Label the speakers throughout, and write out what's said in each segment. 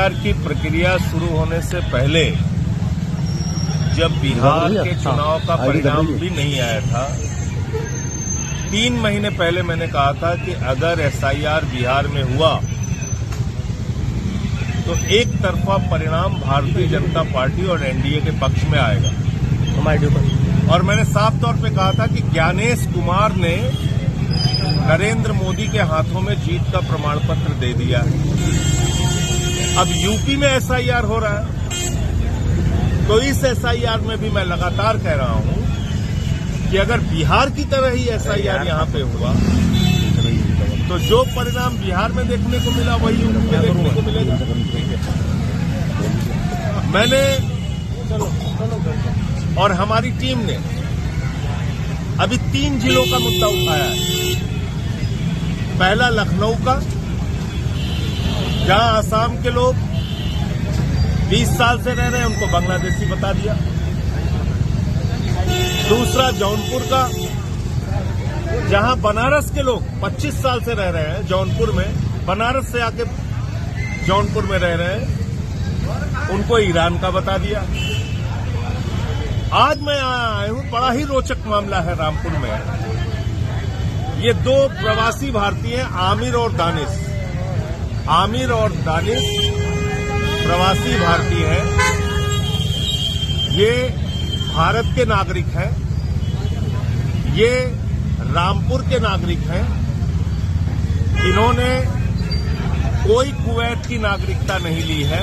Speaker 1: SIR की प्रक्रिया शुरू होने से पहले जब बिहार के चुनाव का परिणाम भी नहीं आया था, 3 महीने पहले मैंने कहा था कि अगर एसआईआर बिहार में हुआ तो एक तरफा परिणाम भारतीय जनता पार्टी और एनडीए के पक्ष में आएगा। और मैंने साफ तौर पे कहा था कि ज्ञानेश कुमार ने नरेंद्र मोदी के हाथों में जीत का प्रमाण पत्र दे दिया है। अब यूपी में एसआईआर हो रहा है, तो इस एसआईआर में भी मैं लगातार कह रहा हूं कि अगर बिहार की तरह ही एसआईआर यहां पे हुआ तो जो परिणाम बिहार में देखने को मिला वही यूपी में देखने को मिलेगा। मैंने और हमारी टीम ने अभी 3 जिलों का मुद्दा उठाया है। पहला लखनऊ का, जहां असम के लोग 20 साल से रह रहे हैं, उनको बांग्लादेशी बता दिया। दूसरा जौनपुर का, जहां बनारस के लोग 25 साल से रह रहे हैं जौनपुर में, बनारस से आके जौनपुर में रह रहे हैं, उनको ईरान का बता दिया। आज मैं आया हूं, बड़ा ही रोचक मामला है रामपुर में। ये 2 प्रवासी भारतीय हैं, आमिर और दानिश प्रवासी भारतीय हैं। ये भारत के नागरिक हैं, ये रामपुर के नागरिक हैं। इन्होंने कोई कुवैत की नागरिकता नहीं ली है।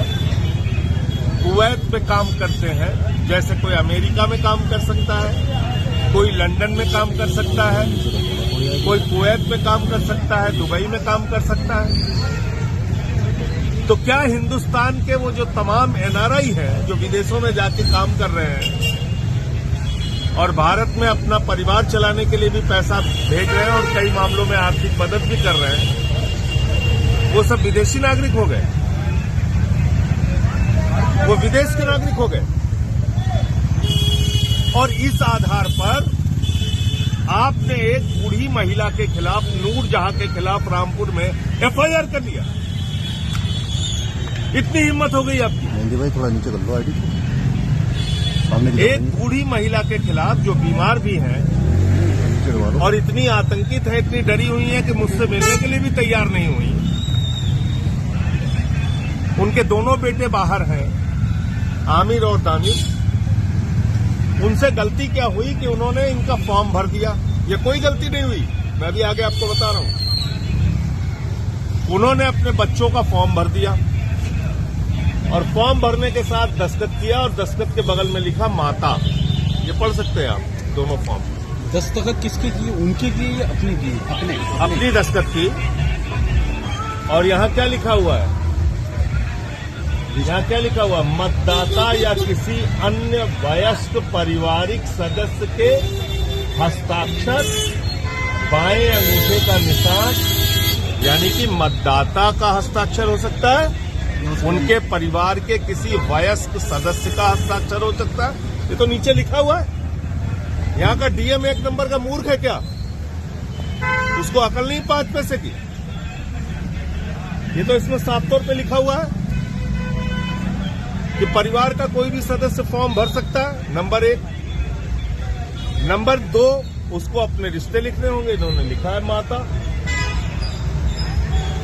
Speaker 1: कुवैत पे काम करते हैं, जैसे कोई अमेरिका में काम कर सकता है, कोई लंदन में काम कर सकता है, कोई कुवैत में काम कर सकता है, दुबई में काम कर सकता है। तो क्या हिंदुस्तान के वो जो तमाम एनआरआई हैं जो विदेशों में जाके काम कर रहे हैं और भारत में अपना परिवार चलाने के लिए भी पैसा भेज रहे हैं और कई मामलों में आर्थिक मदद भी कर रहे हैं, वो सब विदेशी नागरिक हो गए, वो विदेश के नागरिक हो गए। और इस आधार पर आपने एक बूढ़ी महिला के खिलाफ, नूरजहां के खिलाफ रामपुर में एफआईआर कर दिया। इतनी हिम्मत हो गई आपकी।
Speaker 2: मेहंदी भाई थोड़ा नीचे कर लो आईडी सामने।
Speaker 1: एक बूढ़ी महिला के खिलाफ जो बीमार भी हैं और इतनी आतंकित है, इतनी डरी हुई है कि मुझसे मिलने के लिए भी तैयार नहीं हुई। उनके दोनों बेटे बाहर हैं, आमिर और दानिश। उनसे गलती क्या हुई कि उन्होंने इनका फॉर्म भर दिया। ये कोई गलती नहीं हुई, मैं भी आगे आपको बता रहा हूं। उन्होंने अपने बच्चों का फॉर्म भर दिया और फॉर्म भरने के साथ दस्तखत किया और दस्तखत के बगल में लिखा माता। ये पढ़ सकते हैं आप दोनों फॉर्म।
Speaker 3: दस्तखत किसकी की? उनकी की या अपनी की?
Speaker 1: अपनी दस्तखत की। और यहाँ क्या लिखा हुआ है? यहाँ क्या लिखा हुआ? मतदाता या किसी अन्य वयस्क पारिवारिक सदस्य के हस्ताक्षर, बाएं अंगूठे का निशान, यानी कि मतदाता का हस्ताक्षर हो सकता है, उनके परिवार के किसी वयस्क सदस्य का हस्ताक्षर हो सकता है। ये तो नीचे लिखा हुआ है। यहाँ का डीएम 1 नंबर का मूर्ख है क्या? उसको अकल नहीं 5 पैसे की? ये तो इसमें साफ तौर पे लिखा हुआ है कि परिवार का कोई भी सदस्य फॉर्म भर सकता है, नंबर 1। नंबर 2, उसको अपने रिश्ते लिखने होंगे। इन्होंने लिखा है माता।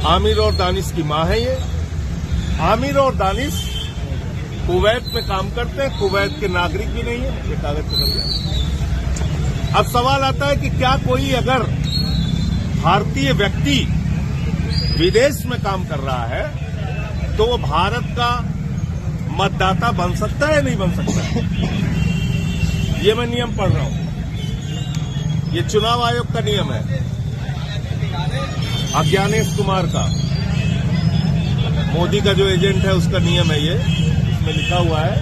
Speaker 1: आमिर और दानिश की मां है ये। आमिर और दानिश कुवैत में काम करते हैं, कुवैत के नागरिक भी नहीं है। ये कागज पकड़ लिया। अब सवाल आता है कि क्या कोई अगर भारतीय व्यक्ति विदेश में काम कर रहा है तो वो भारत का मतदाता बन सकता है या नहीं बन सकता है? ये मैं नियम पढ़ रहा हूं। ये चुनाव आयोग का नियम है, ज्ञानेश कुमार का, मोदी का जो एजेंट है उसका नियम है ये। इसमें लिखा हुआ है,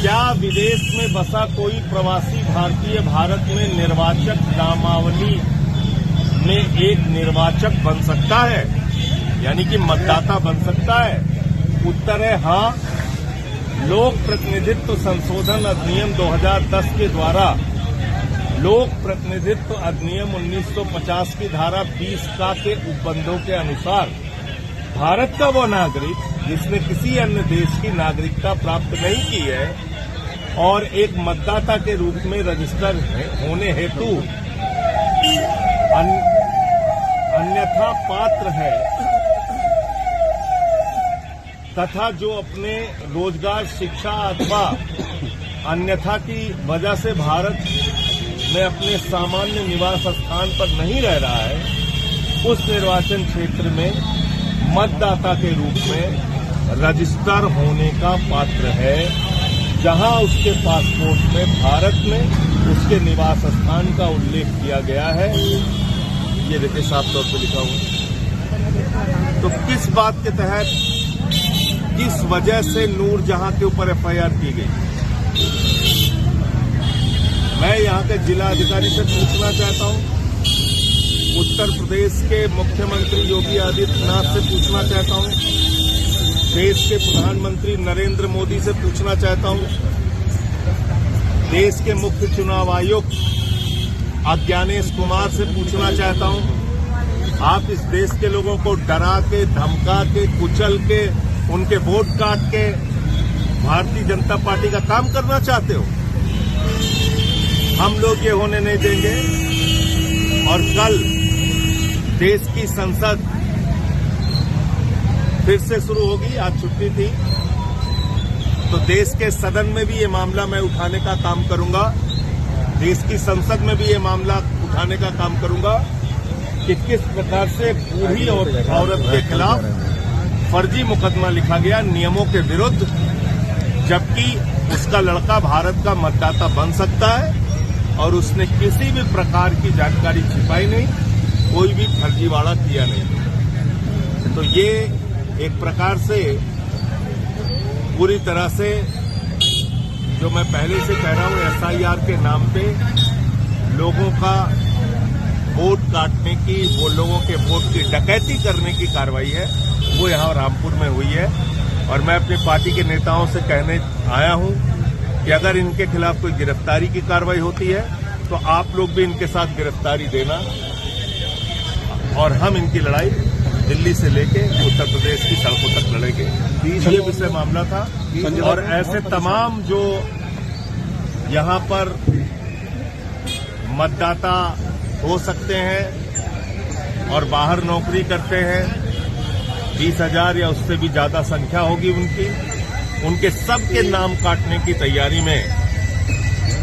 Speaker 1: क्या विदेश में बसा कोई प्रवासी भारतीय भारत में निर्वाचक नामावली में एक निर्वाचक बन सकता है, यानी कि मतदाता बन सकता है? उत्तर है हाँ। लोक प्रतिनिधित्व संशोधन अधिनियम 2010 के द्वारा लोक प्रतिनिधित्व अधिनियम 1950 की धारा 20 का के उपबंधों के अनुसार भारत का वो नागरिक जिसने किसी अन्य देश की नागरिकता प्राप्त नहीं की है और एक मतदाता के रूप में रजिस्टर होने हेतु अन्यथा पात्र है तथा जो अपने रोजगार, शिक्षा अथवा अन्यथा की वजह से भारत में अपने सामान्य निवास स्थान पर नहीं रह रहा है, उस निर्वाचन क्षेत्र में मतदाता के रूप में रजिस्टर होने का पात्र है, जहां उसके पासपोर्ट में भारत में उसके निवास स्थान का उल्लेख किया गया है। ये देखिए साफ तौर पर लिखा हुआ। तो किस बात के तहत, किस वजह से नूरजहां के ऊपर एफआईआर की गई, मैं यहां के जिला अधिकारी से पूछना चाहता हूं, उत्तर प्रदेश के मुख्यमंत्री योगी आदित्यनाथ से पूछना चाहता हूं, देश के प्रधानमंत्री नरेंद्र मोदी से पूछना चाहता हूं, देश के मुख्य चुनाव आयुक्त अज्ञानेश कुमार से पूछना चाहता हूं, आप इस देश के लोगों को डरा के, धमका के, कुचल के, उनके वोट काट के भारतीय जनता पार्टी का काम करना चाहते हो? हम लोग ये होने नहीं देंगे। और कल देश की संसद फिर से शुरू होगी, आज छुट्टी थी, तो देश के सदन में भी ये मामला मैं उठाने का काम करूंगा, देश की संसद में भी ये मामला उठाने का काम करूंगा कि किस प्रकार से बूढ़ी औरत के खिलाफ फर्जी मुकदमा लिखा गया नियमों के विरुद्ध, जबकि उसका लड़का भारत का मतदाता बन सकता है और उसने किसी भी प्रकार की जानकारी छिपाई नहीं, कोई भी फर्जीवाड़ा किया नहीं। तो ये एक प्रकार से पूरी तरह से, जो मैं पहले से कह रहा हूं, एसआईआर के नाम पे लोगों का वोट काटने की, वो लोगों के वोट की डकैती करने की कार्रवाई है, वो यहां रामपुर में हुई है। और मैं अपनी पार्टी के नेताओं से कहने आया हूं कि अगर इनके खिलाफ कोई गिरफ्तारी की कार्रवाई होती है तो आप लोग भी इनके साथ गिरफ्तारी देना, और हम इनकी लड़ाई दिल्ली से लेके उत्तर प्रदेश की सड़कों तक लड़ेंगे। ये विषय मामला था। और ऐसे तमाम जो यहां पर मतदाता हो सकते हैं और बाहर नौकरी करते हैं, 20,000 या उससे भी ज्यादा संख्या होगी उनके सबके नाम काटने की तैयारी में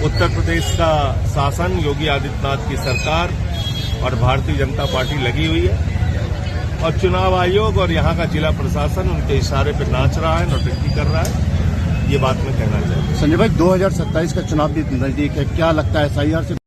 Speaker 1: उत्तर प्रदेश का शासन, योगी आदित्यनाथ की सरकार और भारतीय जनता पार्टी लगी हुई है। और चुनाव आयोग और यहां का जिला प्रशासन उनके इशारे पर नाच रहा है, नौटंकी कर रहा है। ये बात मैं कहना चाहता हूं।
Speaker 2: संजय भाई, 2027 का चुनाव भी नजदीक है, क्या लगता है एसआईआर से